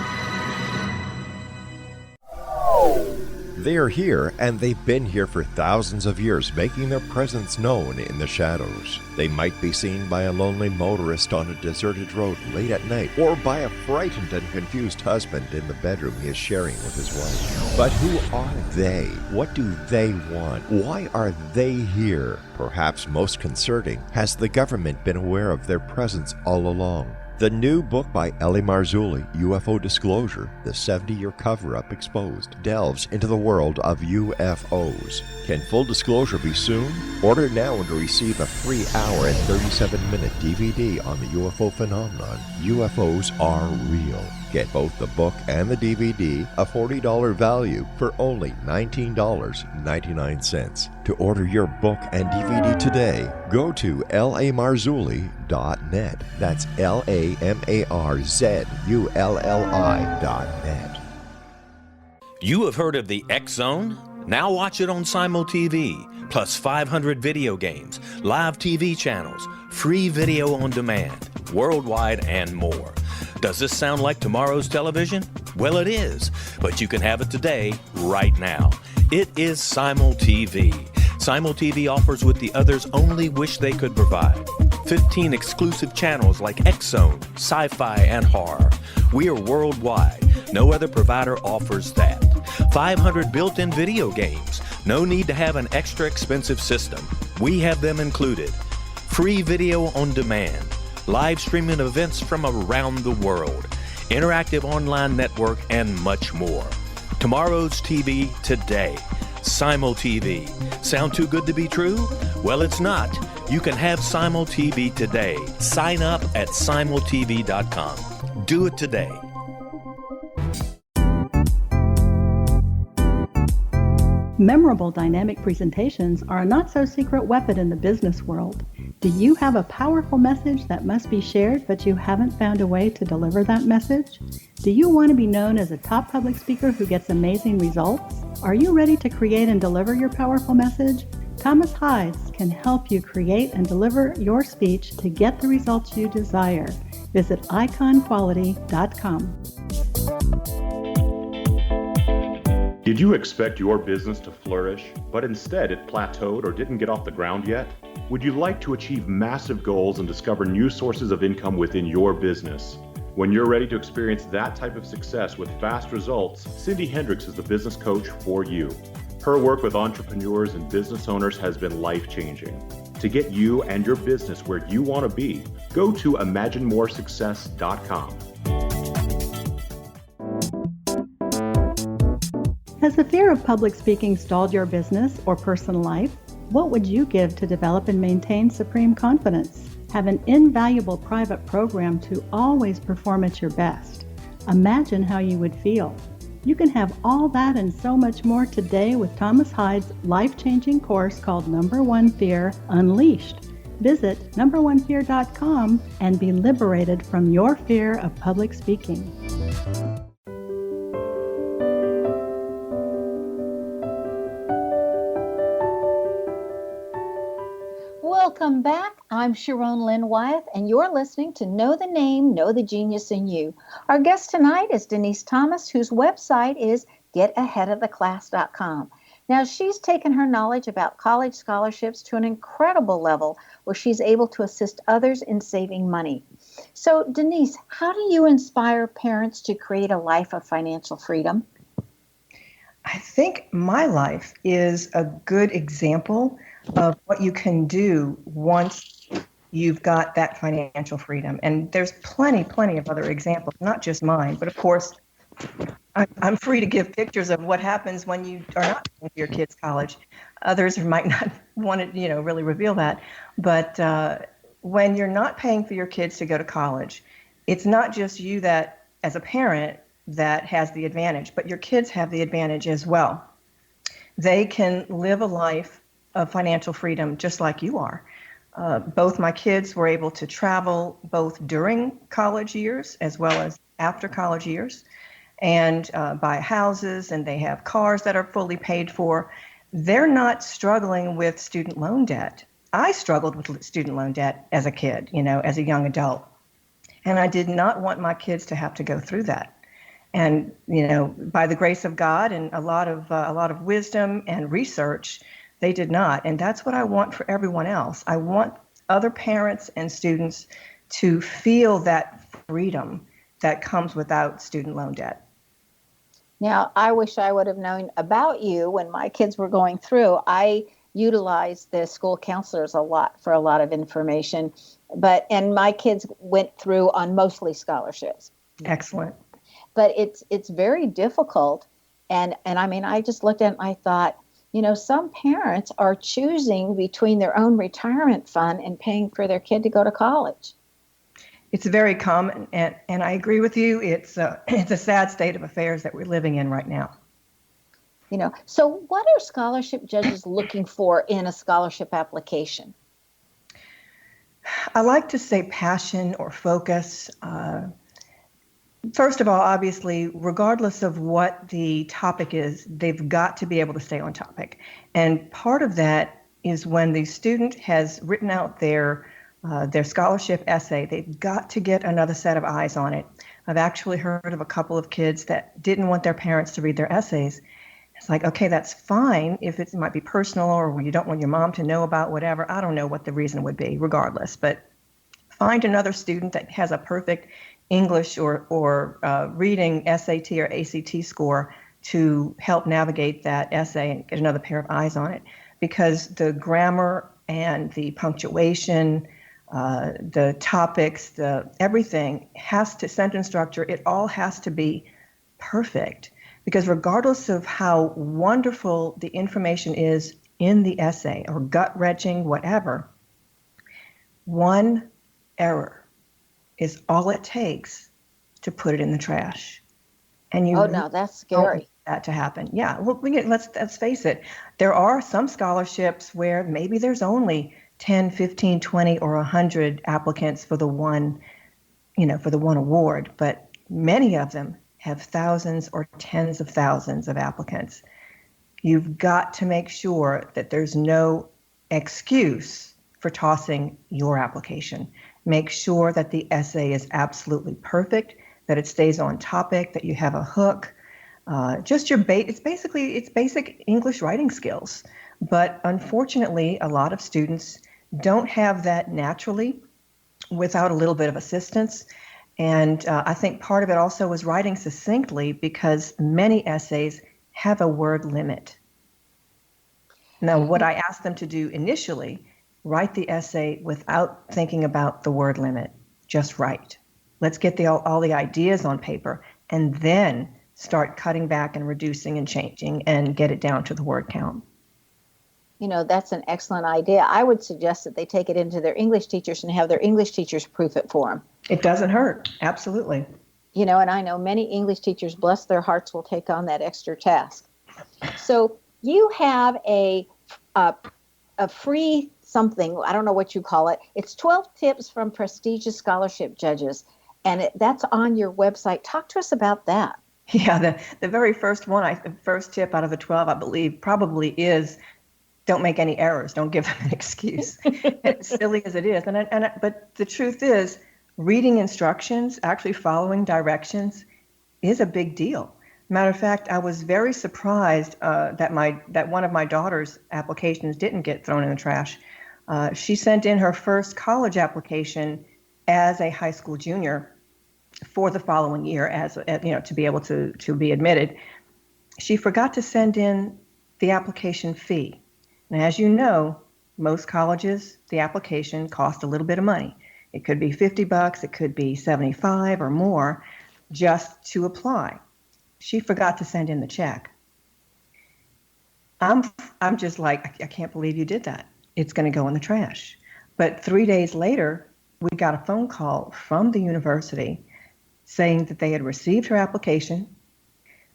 They are here, and they've been here for thousands of years, making their presence known in the shadows. They might be seen by a lonely motorist on a deserted road late at night, or by a frightened and confused husband in the bedroom he is sharing with his wife. But who are they? What do they want? Why are they here? Perhaps most concerning, has the government been aware of their presence all along? The new book by Ellie Marzulli, UFO Disclosure, The 70-Year Cover-Up Exposed, delves into the world of UFOs. Can full disclosure be soon? Order now and receive a free hour and 37-minute DVD on the UFO phenomenon. UFOs are real. Get both the book and the DVD, a $40 value, for only $19.99. To order your book and DVD today, go to lamarzulli.net. That's LAMARZULLI.net. You have heard of the X Zone? Now watch it on Simul TV, plus 500 video games, live TV channels, free video on demand, worldwide, and more. Does this sound like tomorrow's television? Well, it is, but you can have it today, right now. It is Simul TV. Simul TV offers what the others only wish they could provide. 15 exclusive channels like X-Zone, Sci-Fi, and Horror. We are worldwide. No other provider offers that. 500 built-in video games. No need to have an extra expensive system. We have them included. Free video on demand. Live streaming events from around the world. Interactive online network, and much more. Tomorrow's TV today. Simul TV. Sound too good to be true? Well, it's not. You can have Simul TV today. Sign up at simultv.com. Do it today. Memorable dynamic presentations are a not-so-secret weapon in the business world. Do you have a powerful message that must be shared, but you haven't found a way to deliver that message? Do you want to be known as a top public speaker who gets amazing results? Are you ready to create and deliver your powerful message? Thomas Hides can help you create and deliver your speech to get the results you desire. Visit iconquality.com. Did you expect your business to flourish, but instead it plateaued or didn't get off the ground yet? Would you like to achieve massive goals and discover new sources of income within your business? When you're ready to experience that type of success with fast results, Cindy Hendricks is the business coach for you. Her work with entrepreneurs and business owners has been life-changing. To get you and your business where you want to be, go to imaginemoresuccess.com. Has the fear of public speaking stalled your business or personal life? What would you give to develop and maintain supreme confidence? Have an invaluable private program to always perform at your best. Imagine how you would feel. You can have all that and so much more today with Thomas Hides' life-changing course called Number One Fear Unleashed. Visit numberonefear.com and be liberated from your fear of public speaking. Welcome back. I'm Sharon Lynn Wyeth, and you're listening to Know the Name, Know the Genius in You. Our guest tonight is Denise Thomas, whose website is getaheadoftheclass.com. Now, she's taken her knowledge about college scholarships to an incredible level where she's able to assist others in saving money. So, Denise, how do you inspire parents to create a life of financial freedom? I think my life is a good example of what you can do once you've got that financial freedom. And there's plenty of other examples, not just mine, but of course, I'm free to give pictures of what happens when you are not paying for your kids' college. Others might not want to, really reveal that. But when you're not paying for your kids to go to college, it's not just you that, as a parent, that has the advantage, but your kids have the advantage as well. They can live a life of financial freedom just like you are. Both my kids were able to travel both during college years as well as after college years, and buy houses, and they have cars that are fully paid for. They're not struggling with student loan debt. I struggled with student loan debt as a kid, as a young adult. And I did not want my kids to have to go through that. And, by the grace of God and a lot of wisdom and research, they did not. And that's what I want for everyone else. I want other parents and students to feel that freedom that comes without student loan debt. Now, I wish I would have known about you when my kids were going through. I utilize the school counselors a lot for a lot of information. And my kids went through on mostly scholarships. Excellent. But it's very difficult. And I mean, I just looked at it and I thought, some parents are choosing between their own retirement fund and paying for their kid to go to college. It's very common, and I agree with you. It's a sad state of affairs that we're living in right now. So what are scholarship judges looking for in a scholarship application? I like to say passion or focus. First of all, obviously, regardless of what the topic is, they've got to be able to stay on topic. And part of that is when the student has written out their scholarship essay, they've got to get another set of eyes on it. I've actually heard of a couple of kids that didn't want their parents to read their essays. It's like, okay, that's fine if it might be personal or you don't want your mom to know about whatever. I don't know what the reason would be, regardless. But find another student that has a perfect English or reading SAT or ACT score to help navigate that essay and get another pair of eyes on it. Because the grammar and the punctuation, the topics, everything has to, sentence structure, it all has to be perfect. Because regardless of how wonderful the information is in the essay or gut-wrenching, whatever, one error is all it takes to put it in the trash. And Oh no, that's scary. Don't want that to happen. Yeah, well, let's face it. There are some scholarships where maybe there's only 10, 15, 20, or 100 applicants for the one award, but many of them have thousands or tens of thousands of applicants. You've got to make sure that there's no excuse for tossing your application. Make sure that the essay is absolutely perfect, that it stays on topic, that you have a hook. It's basic English writing skills. But unfortunately, a lot of students don't have that naturally without a little bit of assistance. And I think part of it also is writing succinctly because many essays have a word limit. Now, what I asked them to do initially, write the essay without thinking about the word limit. Just write. Let's get all the ideas on paper and then start cutting back and reducing and changing and get it down to the word count. That's an excellent idea. I would suggest that they take it into their English teachers and have their English teachers proof it for them. It doesn't hurt. Absolutely. And I know many English teachers, bless their hearts, will take on that extra task. So you have a free something, I don't know what you call it. It's 12 tips from prestigious scholarship judges, and that's on your website. Talk to us about that. Yeah, the very first first tip out of the 12, I believe, probably is don't make any errors. Don't give them an excuse. As silly as it is. But the truth is, reading instructions, actually following directions, is a big deal. Matter of fact, I was very surprised that one of my daughter's applications didn't get thrown in the trash. She sent in her first college application as a high school junior for the following year, to be able to be admitted. She forgot to send in the application fee. And as you know, most colleges, the application costs a little bit of money. It could be $50, it could be $75 or more just to apply. She forgot to send in the check. I'm just like, I can't believe you did that. It's going to go in the trash. But 3 days later, we got a phone call from the university saying that they had received her application,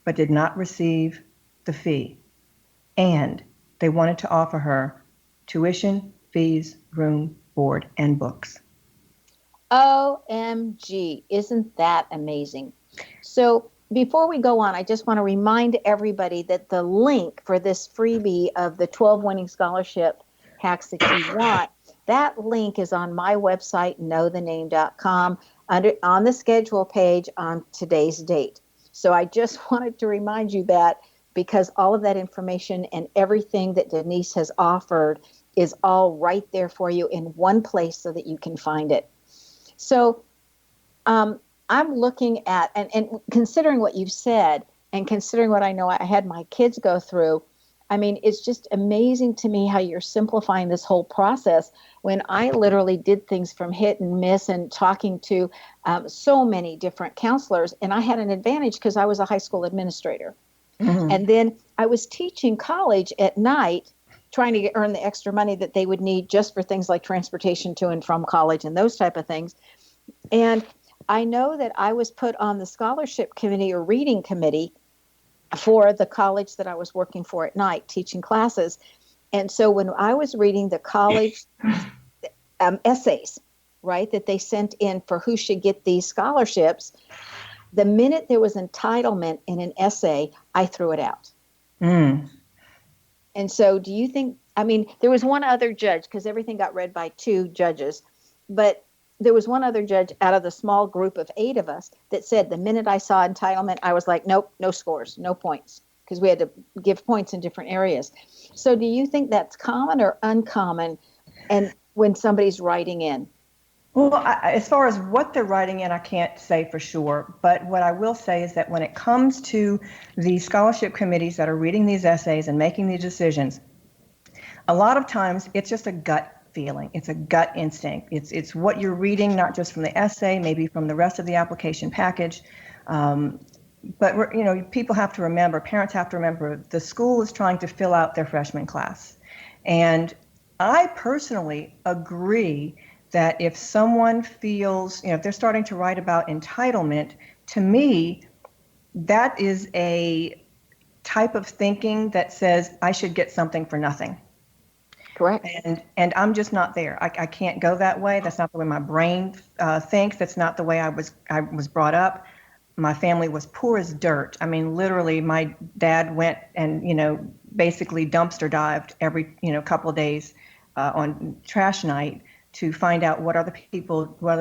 but did not receive the fee. And they wanted to offer her tuition, fees, room, board, and books. OMG, isn't that amazing? So before we go on, I just want to remind everybody that the link for this freebie of the 12 winning scholarship hacks that you want, that link is on my website, knowthename.com, on the schedule page on today's date. So I just wanted to remind you that, because all of that information and everything that Denise has offered is all right there for you in one place so that you can find it. So I'm looking at, and considering what you've said, and considering what I know I had my kids go through, I mean, it's just amazing to me how you're simplifying this whole process when I literally did things from hit and miss and talking to so many different counselors. And I had an advantage because I was a high school administrator. Mm-hmm. And then I was teaching college at night, trying to earn the extra money that they would need just for things like transportation to and from college and those type of things. And I know that I was put on the scholarship committee or reading committee for the college that I was working for at night, teaching classes. And so when I was reading the college essays, right, that they sent in for who should get these scholarships, the minute there was entitlement in an essay, I threw it out. Mm. And so do you think, I mean, there was one other judge, because everything got read by 2 judges, but there was one other judge out of the small group of 8 of us that said the minute I saw entitlement, I was like, nope, no scores, no points, because we had to give points in different areas. So do you think that's common or uncommon and when somebody's writing in? Well, as far as what they're writing in, I can't say for sure. But what I will say is that when it comes to the scholarship committees that are reading these essays and making these decisions, a lot of times it's just a gut feeling. It's a gut instinct. It's what you're reading, not just from the essay, maybe from the rest of the application package. But people have to remember, parents have to remember, the school is trying to fill out their freshman class. And I personally agree that if someone feels, if they're starting to write about entitlement, to me, that is a type of thinking that says I should get something for nothing. Correct. And I'm just not there. I can't go that way. That's not the way my brain thinks. That's not the way I was brought up. My family was poor as dirt. I mean, literally, my dad went and basically dumpster dived every couple of days on trash night to find out what other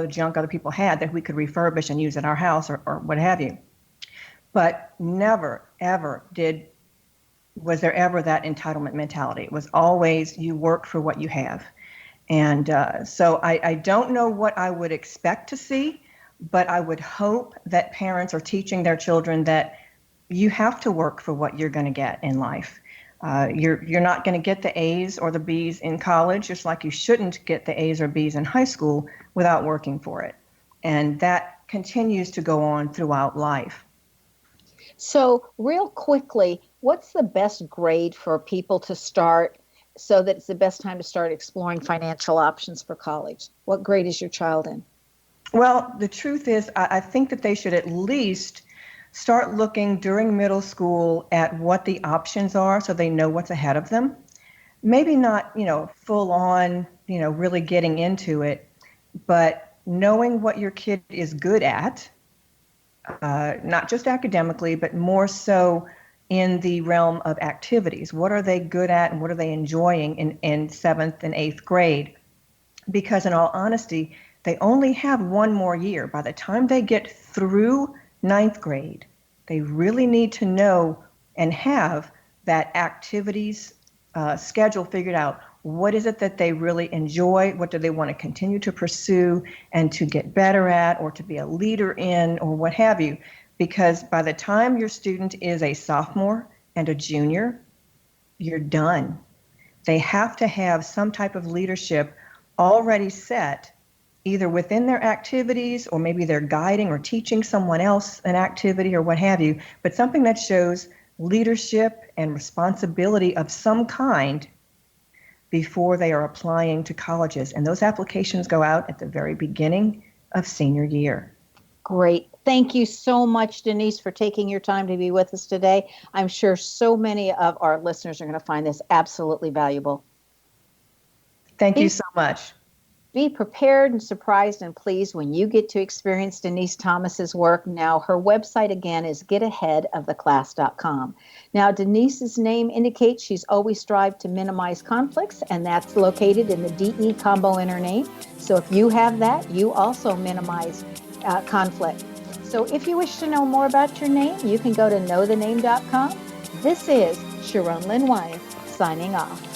junk other people had that we could refurbish and use at our house or what have you. But never, ever was there ever that entitlement mentality. It was always you work for what you have. And so I don't know what I would expect to see, but I would hope that parents are teaching their children that you have to work for what you're going to get in life. You're not going to get the A's or the B's in college, just like you shouldn't get the A's or B's in high school without working for it. And that continues to go on throughout life. So real quickly, what's the best grade for people to start so that it's the best time to start exploring financial options for college? What grade is your child in? Well, the truth is, I think that they should at least start looking during middle school at what the options are so they know what's ahead of them. Maybe not, full on, really getting into it, but knowing what your kid is good at, not just academically, but more so in the realm of activities. What are they good at and what are they enjoying in 7th and 8th grade? Because in all honesty, they only have one more year. By the time they get through 9th grade, they really need to know and have that activities schedule figured out. What is it that they really enjoy? What do they want to continue to pursue and to get better at or to be a leader in or what have you? Because by the time your student is a sophomore and a junior, you're done. They have to have some type of leadership already set, either within their activities or maybe they're guiding or teaching someone else an activity or what have you, but something that shows leadership and responsibility of some kind before they are applying to colleges. And those applications go out at the very beginning of senior year. Great. Thank you so much, Denise, for taking your time to be with us today. I'm sure so many of our listeners are going to find this absolutely valuable. Thank you so much. Be prepared and surprised and pleased when you get to experience Denise Thomas's work. Now, her website again is getaheadoftheclass.com. Now, Denise's name indicates she's always strived to minimize conflicts, and that's located in the DE combo in her name. So if you have that, you also minimize conflict. So if you wish to know more about your name, you can go to knowthename.com. This is Sharon Lynn Wyeth signing off.